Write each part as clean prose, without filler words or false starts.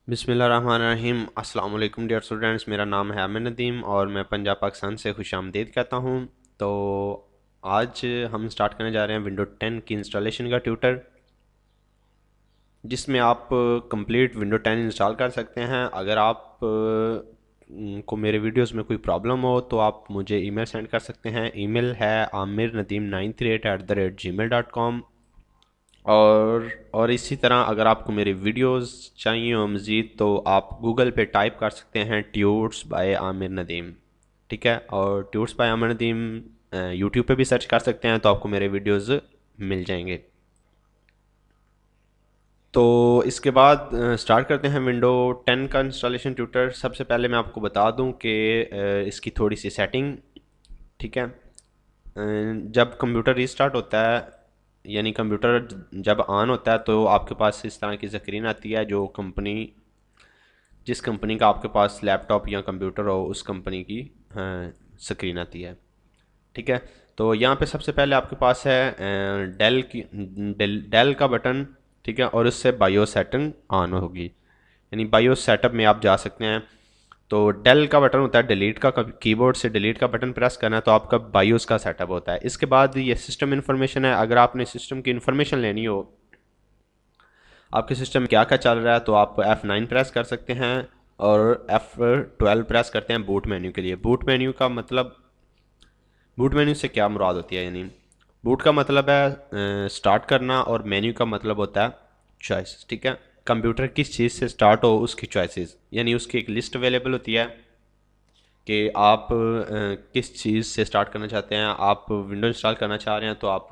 बिस्मिल्लाहिर्रहमानिर्रहीम। अस्सलाम वालेकुम डियर स्टूडेंट्स, मेरा नाम है आमिर नदीम और मैं पंजाब पाकिस्तान से खुशामदीद कहता हूँ। तो आज हम स्टार्ट करने जा रहे हैं विंडो 10 की इंस्टॉलेशन का ट्यूटर, जिसमें आप कंप्लीट विंडो 10 इंस्टॉल कर सकते हैं। अगर आप को मेरे वीडियोस में कोई प्रॉब्लम हो तो आप मुझे ईमेल सेंड कर सकते हैं। ईमेल है amirnadeem938@gmail.com। और इसी तरह अगर आपको मेरे वीडियोस चाहिए हो मज़ीद तो आप गूगल पे टाइप कर सकते हैं ट्यूट्स बाय आमिर नदीम। ठीक है, और Tuts by Aamir Nadeem YouTube पे भी सर्च कर सकते हैं तो आपको मेरे वीडियोस मिल जाएंगे। तो इसके बाद स्टार्ट करते हैं विंडो 10 का इंस्टॉलेशन ट्यूटर। सबसे पहले मैं आपको बता दूं कि इसकी थोड़ी सी सेटिंग। ठीक है, जब कंप्यूटर रीस्टार्ट होता है यानी कंप्यूटर जब ऑन होता है तो आपके पास इस तरह की स्क्रीन आती है, जो कंपनी जिस कंपनी का आपके पास लैपटॉप या कंप्यूटर हो उस कंपनी की स्क्रीन आती है। ठीक है, तो यहाँ पे सबसे पहले आपके पास है डेल का बटन। ठीक है, और उससे बायो सेटिंग ऑन होगी, यानी बायो सेटअप में आप जा सकते हैं। तो डेल का बटन होता है डिलीट का, कीबोर्ड से डिलीट का बटन प्रेस करना है तो आपका बायोस का सेटअप होता है। इसके बाद ये सिस्टम इन्फॉर्मेशन है। अगर आपने सिस्टम की इन्फॉर्मेशन लेनी हो आपके सिस्टम में क्या क्या चल रहा है तो आप F9 प्रेस कर सकते हैं और F12 प्रेस करते हैं बूट मेन्यू के लिए। बूट मेन्यू का मतलब, बूट मेन्यू से क्या मुराद होती है, यानी बूट का मतलब है स्टार्ट करना और मेन्यू का मतलब होता है चॉइस। ठीक है, कंप्यूटर किस चीज़ से स्टार्ट हो उसकी चॉइसेस, यानी उसकी एक लिस्ट अवेलेबल होती है कि आप किस चीज़ से स्टार्ट करना चाहते हैं। आप विंडो इंस्टॉल करना चाह रहे हैं तो आप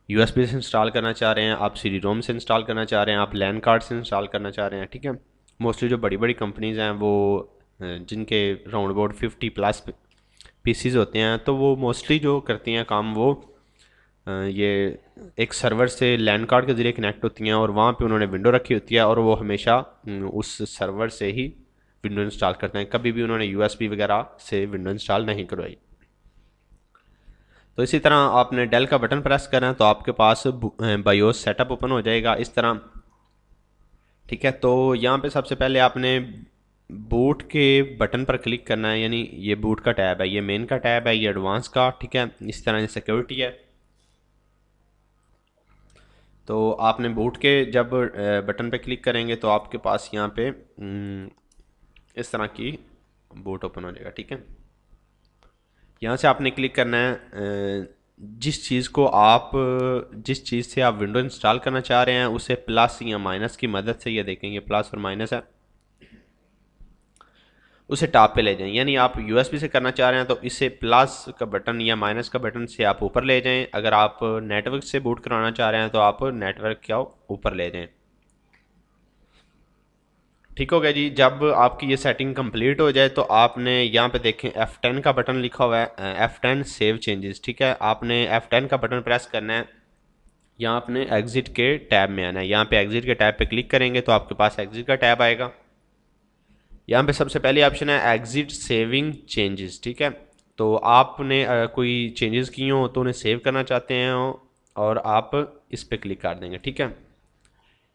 यूएसबी से इंस्टॉल करना चाह रहे हैं, आप सीडी रोम से इंस्टॉल करना चाह रहे हैं, आप लैन कार्ड से इंस्टॉल करना चाह रहे हैं। ठीक है, मोस्टली जो बड़ी बड़ी कंपनीज़ हैं वो जिनके राउंड अबाउट 50+ पीसीज होते हैं तो वो मोस्टली जो करती हैं काम वो ये एक सर्वर से लैन कार्ड के ज़रिए कनेक्ट होती हैं और वहाँ पे उन्होंने विंडो रखी होती है और वो हमेशा उस सर्वर से ही विंडो इंस्टॉल करते हैं। कभी भी उन्होंने यूएसबी वगैरह से विंडो इंस्टॉल नहीं करवाई। तो इसी तरह आपने डेल का बटन प्रेस करना है तो आपके पास बायोस सेटअप ओपन हो जाएगा इस तरह। ठीक है, तो यहाँ पे सबसे पहले आपने बूट के बटन पर क्लिक करना है, यानी ये बूट का टैब है, ये मेन का टैब है, ये एडवांस का। ठीक है, इस तरह ये सिक्योरिटी है। तो आपने बूट के जब बटन पे क्लिक करेंगे तो आपके पास यहाँ पे इस तरह की बूट ओपन हो जाएगा। ठीक है, यहाँ से आपने क्लिक करना है जिस चीज़ से आप विंडो इंस्टॉल करना चाह रहे हैं उसे प्लस या माइनस की मदद से, ये देखेंगे प्लस और माइनस है, उसे टॉप पे ले जाएं। यानी आप यूएसबी से करना चाह रहे हैं तो इसे प्लस का बटन या माइनस का बटन से आप ऊपर ले जाएं। अगर आप नेटवर्क से बूट कराना चाह रहे हैं तो आप नेटवर्क का ऊपर ले जाएं। ठीक हो गया जी। जब आपकी ये सेटिंग कंप्लीट हो जाए तो आपने यहाँ पे देखें F10 का बटन लिखा हुआ है, F10 सेव चेंजेस। ठीक है, आपने F10 का बटन प्रेस करना है। यहाँ आपने एग्जिट के टैब में आना है, यहाँ पे एग्जिट के टैब पे क्लिक करेंगे तो आपके पास एग्जिट का टैब आएगा। यहाँ पे सबसे पहले ऑप्शन है एग्जिट सेविंग चेंजेस। ठीक है, तो आपने कोई चेंजेस किए हो तो उन्हें सेव करना चाहते हैं और आप इस पे क्लिक कर देंगे। ठीक है,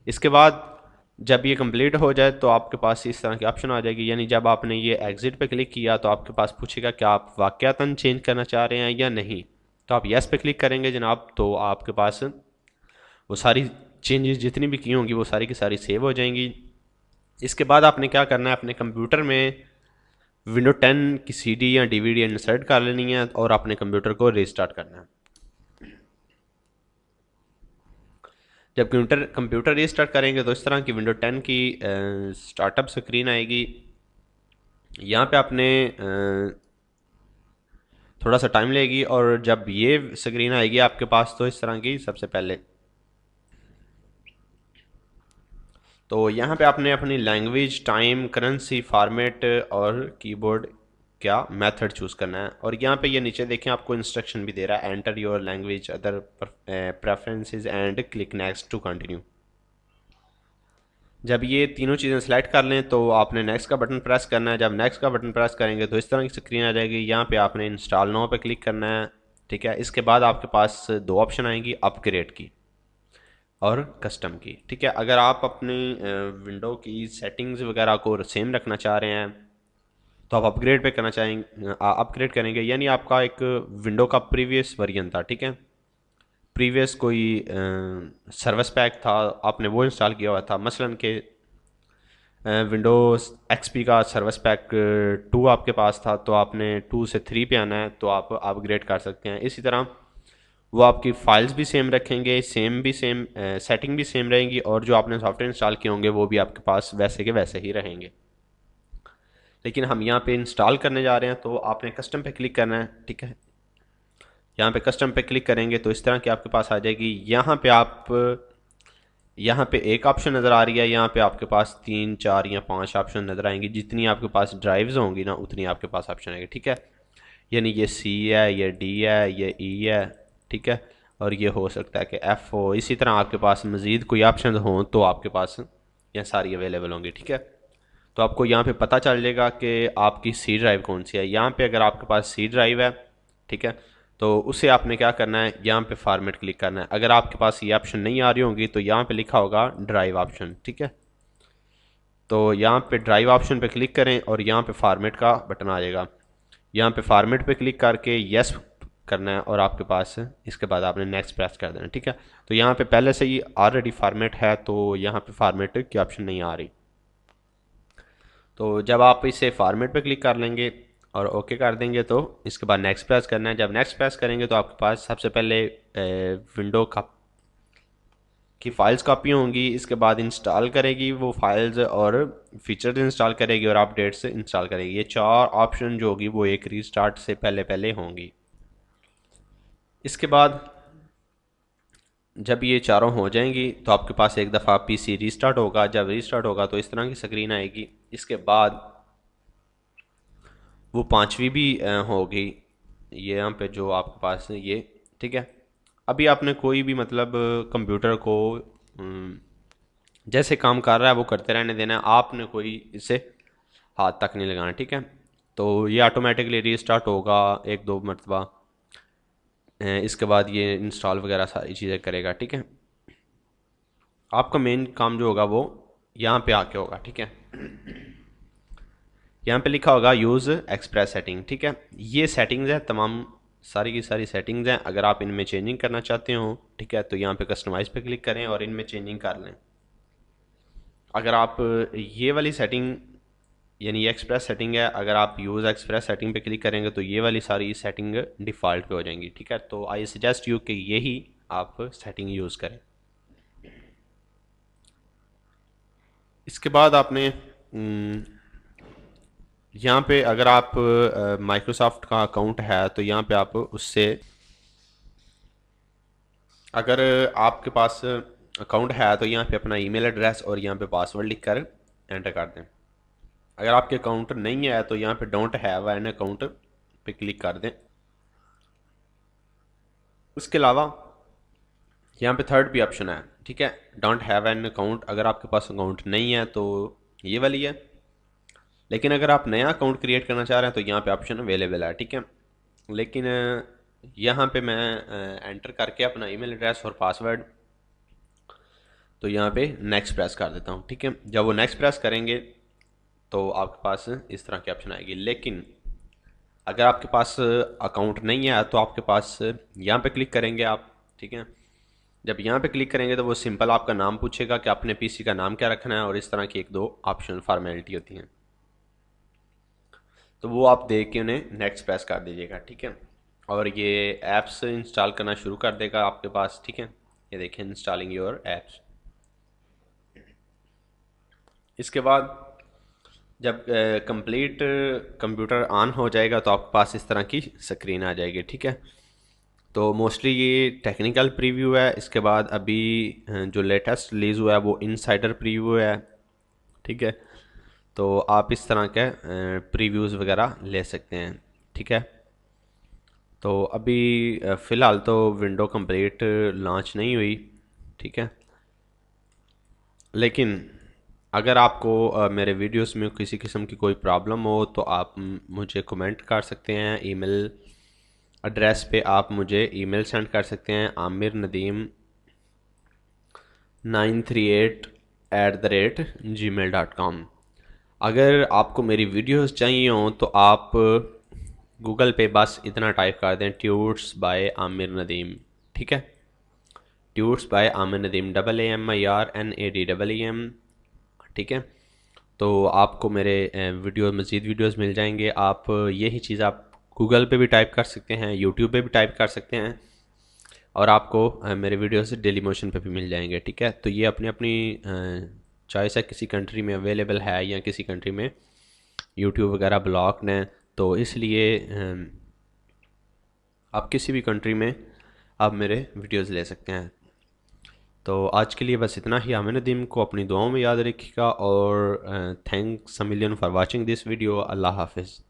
इसके बाद जब ये कंप्लीट हो जाए तो आपके पास इस तरह की ऑप्शन आ जाएगी, यानी जब आपने ये एग्जिट पे क्लिक किया तो आपके पास पूछेगा कि आप वाकयातन चेंज करना चाह रहे हैं या नहीं। तो आप यस पे क्लिक करेंगे जनाब, तो आपके पास वो सारी चेंजेस जितनी भी की होंगी वो सारी की सारी सेव हो जाएंगी। इसके बाद आपने क्या करना है, अपने कंप्यूटर में विंडो 10 की सीडी या डीवीडी इंसर्ट कर लेनी है और अपने कंप्यूटर को रीस्टार्ट करना है। जब कंप्यूटर रीस्टार्ट करेंगे तो इस तरह की विंडो 10 की स्टार्टअप स्क्रीन आएगी। यहाँ पे आपने थोड़ा सा टाइम लेगी और जब ये स्क्रीन आएगी आपके पास तो इस तरह की सबसे पहले, तो यहाँ पे आपने अपनी लैंग्वेज, टाइम, करेंसी, फॉर्मेट और कीबोर्ड क्या मेथड चूज़ करना है। और यहाँ पे ये नीचे देखें आपको इंस्ट्रक्शन भी दे रहा है, enter your language, other preferences and click next to continue. जब ये तीनों चीज़ें सेलेक्ट कर लें तो आपने नेक्स्ट का बटन प्रेस करना है। जब नेक्स्ट का बटन प्रेस करेंगे तो इस तरह की स्क्रीन आ जाएगी। यहाँ पे आपने इंस्टॉल नाउ पे क्लिक करना है। ठीक है, इसके बाद आपके पास दो ऑप्शन आएंगी अपग्रेड की। और कस्टम की, ठीक है। अगर आप अपनी विंडो की सेटिंग्स वगैरह को सेम रखना चाह रहे हैं तो आप अपग्रेड पे करना चाहेंगे, अपग्रेड करेंगे, यानी आपका एक विंडो का प्रीवियस वर्जन था, ठीक है, प्रीवियस कोई सर्विस पैक था, आपने वो इंस्टॉल किया हुआ था, मसलन के विंडोज़ एक्सपी का सर्विस पैक 2 आपके पास था, तो आपने 2 से 3 पे आना है तो आप अपग्रेड कर सकते हैं। इसी तरह वो आपकी फाइल्स भी सेम रखेंगे, सेम सेटिंग भी सेम रहेंगी, और जो आपने सॉफ्टवेयर इंस्टॉल किए होंगे वो भी आपके पास वैसे के वैसे ही रहेंगे। लेकिन हम यहाँ पे इंस्टॉल करने जा रहे हैं तो आपने कस्टम पे क्लिक करना है, ठीक है। यहाँ पे कस्टम पे क्लिक करेंगे तो इस तरह की आपके पास आ जाएगी। यहाँ पे एक ऑप्शन नज़र आ रही है, यहाँ पे आपके पास 3 4 या 5 ऑप्शन नज़र आएंगे। जितनी आपके पास ड्राइव्स होंगी ना उतनी आपके पास ऑप्शन आएंगे, ठीक है। यानी ये सी है, ये डी है, ये ई है, ठीक है, और ये हो सकता है कि एफ हो। इसी तरह आपके पास मज़ीद कोई ऑप्शन हो तो आपके पास ये सारी अवेलेबल होंगी, ठीक है। तो आपको यहाँ पे पता चल जाएगा कि आपकी सी ड्राइव कौन सी है। यहाँ पे अगर आपके पास सी ड्राइव है, ठीक है, तो उसे आपने क्या करना है, यहाँ पे फॉर्मेट क्लिक करना है। अगर आपके पास ये ऑप्शन नहीं आ रही होंगी तो यहाँ पे लिखा होगा ड्राइव ऑप्शन, ठीक है। तो यहाँ पे ड्राइव ऑप्शन पे क्लिक करें और यहाँ पे फॉर्मेट का बटन आ जाएगा। यहाँ पे फॉर्मेट पे क्लिक करके यस करना है और आपके पास इसके बाद आपने नेक्स्ट प्रेस कर देना, ठीक है। तो यहाँ पे पहले से ही ऑलरेडी फॉर्मेट है तो यहाँ पे फॉर्मेट की ऑप्शन नहीं आ रही। तो जब आप इसे फॉर्मेट पे क्लिक कर लेंगे और ओके कर देंगे तो इसके बाद नेक्स्ट प्रेस करना है। जब नेक्स्ट प्रेस करेंगे तो आपके पास सबसे पहले विंडो का की फ़ाइल्स कॉपी होंगी, इसके बाद इंस्टॉल करेगी वो फाइल्स और फीचर्स इंस्टॉल करेगी और अपडेट्स इंस्टॉल करेगी। ये 4 ऑप्शन जो होगी वो एक रीस्टार्ट से पहले पहले होंगी। इसके बाद जब ये चारों हो जाएंगी तो आपके पास एक दफ़ा पीसी रीस्टार्ट होगा। जब रीस्टार्ट होगा तो इस तरह की स्क्रीन आएगी। इसके बाद वो पांचवी भी होगी, ये यहाँ पे जो आपके पास है ये, ठीक है। अभी आपने कोई भी मतलब कंप्यूटर को जैसे काम कर रहा है वो करते रहने देना है, आपने कोई इसे हाथ तक नहीं लगाना, ठीक है। तो ये ऑटोमेटिकली रीस्टार्ट होगा 1 2 मरतबा। इसके बाद ये इंस्टॉल वगैरह सारी चीज़ें करेगा, ठीक है। आपका मेन काम जो होगा वो यहाँ पे आके होगा, ठीक है। यहाँ पे लिखा होगा यूज़ एक्सप्रेस सेटिंग, ठीक है। ये सेटिंग्स है, तमाम सारी की सारी सेटिंग्स हैं। अगर आप इनमें चेंजिंग करना चाहते हो, ठीक है, तो यहाँ पे कस्टमाइज पे क्लिक करें और इनमें चेंजिंग कर लें। अगर आप ये वाली सेटिंग यानी ये एक्सप्रेस सेटिंग है, अगर आप यूज़ एक्सप्रेस सेटिंग पे क्लिक करेंगे तो ये वाली सारी सेटिंग डिफ़ॉल्ट पे हो जाएंगी, ठीक है। तो आई सजेस्ट यू कि यही आप सेटिंग यूज़ करें। इसके बाद आपने यहाँ पे अगर आप माइक्रोसॉफ्ट का अकाउंट है तो यहाँ पे आप उससे, अगर आपके पास अकाउंट है तो यहाँ पे अपना ईमेल एड्रेस और यहाँ पे पासवर्ड लिख कर एंटर कर दें। अगर आपके अकाउंट नहीं है तो यहाँ पे डोंट हैव एन अकाउंट पे क्लिक कर दें। उसके अलावा यहाँ पे थर्ड भी ऑप्शन है, ठीक है, डोंट हैव एन अकाउंट। अगर आपके पास अकाउंट नहीं है तो ये वाली है। लेकिन अगर आप नया अकाउंट क्रिएट करना चाह रहे हैं तो यहाँ पे ऑप्शन अवेलेबल है, ठीक है। लेकिन यहाँ पे मैं एंटर करके अपना ईमेल एड्रेस और पासवर्ड, तो यहाँ पे नेक्स्ट प्रेस कर देता हूँ, ठीक है। जब वो नेक्स्ट प्रेस करेंगे तो आपके पास इस तरह की ऑप्शन आएगी। लेकिन अगर आपके पास अकाउंट नहीं है तो आपके पास यहाँ पे क्लिक करेंगे आप, ठीक है। जब यहाँ पे क्लिक करेंगे तो वो सिंपल आपका नाम पूछेगा कि आपने पीसी का नाम क्या रखना है, और इस तरह की 1 2 ऑप्शन फॉर्मेलिटी होती हैं, तो वो आप देख के उन्हें नेक्स्ट प्रेस कर दीजिएगा, ठीक है। और ये ऐप्स इंस्टॉल करना शुरू कर देगा आपके पास, ठीक है। ये देखें इंस्टॉलिंग योर ऐप्स। इसके बाद जब कंप्लीट कंप्यूटर ऑन हो जाएगा तो आपके पास इस तरह की स्क्रीन आ जाएगी, ठीक है। तो मोस्टली ये टेक्निकल प्रीव्यू है। इसके बाद अभी जो लेटेस्ट रिलीज़ हुआ है वो इनसाइडर प्रीव्यू है, ठीक है। तो आप इस तरह के प्रीव्यूज़ वगैरह ले सकते हैं, ठीक है। तो अभी फ़िलहाल तो विंडो कंप्लीट लॉन्च नहीं हुई, ठीक है। लेकिन अगर आपको मेरे वीडियोस में किसी किस्म की कोई प्रॉब्लम हो तो आप मुझे कमेंट कर सकते हैं। ईमेल एड्रेस पे आप मुझे ईमेल सेंड कर सकते हैं, आमिर नदीम 938@gmail.com। अगर आपको मेरी वीडियोस चाहिए हों तो आप गूगल पे बस इतना टाइप कर दें, ट्यूट्स बाय आमिर नदीम, ठीक है। Tuts by Aamir Nadeem, AMIRNADEEM, ठीक है। तो आपको मेरे मज़ीद वीडियोस मिल जाएंगे। आप यही चीज़ आप गूगल पे भी टाइप कर सकते हैं, यूट्यूब पे भी टाइप कर सकते हैं, और आपको मेरे वीडियोस डेली मोशन पे भी मिल जाएंगे, ठीक है। तो ये अपनी अपनी चॉइस है, किसी कंट्री में अवेलेबल है या किसी कंट्री में यूट्यूब वगैरह ब्लॉक ने, तो इसलिए आप किसी भी कंट्री में आप मेरे वीडियोस ले सकते हैं। तो आज के लिए बस इतना ही। आमिर नदीम को अपनी दुआओं में याद रखिएगा, और thanks a million for watching this video. अल्लाह हाफिज़।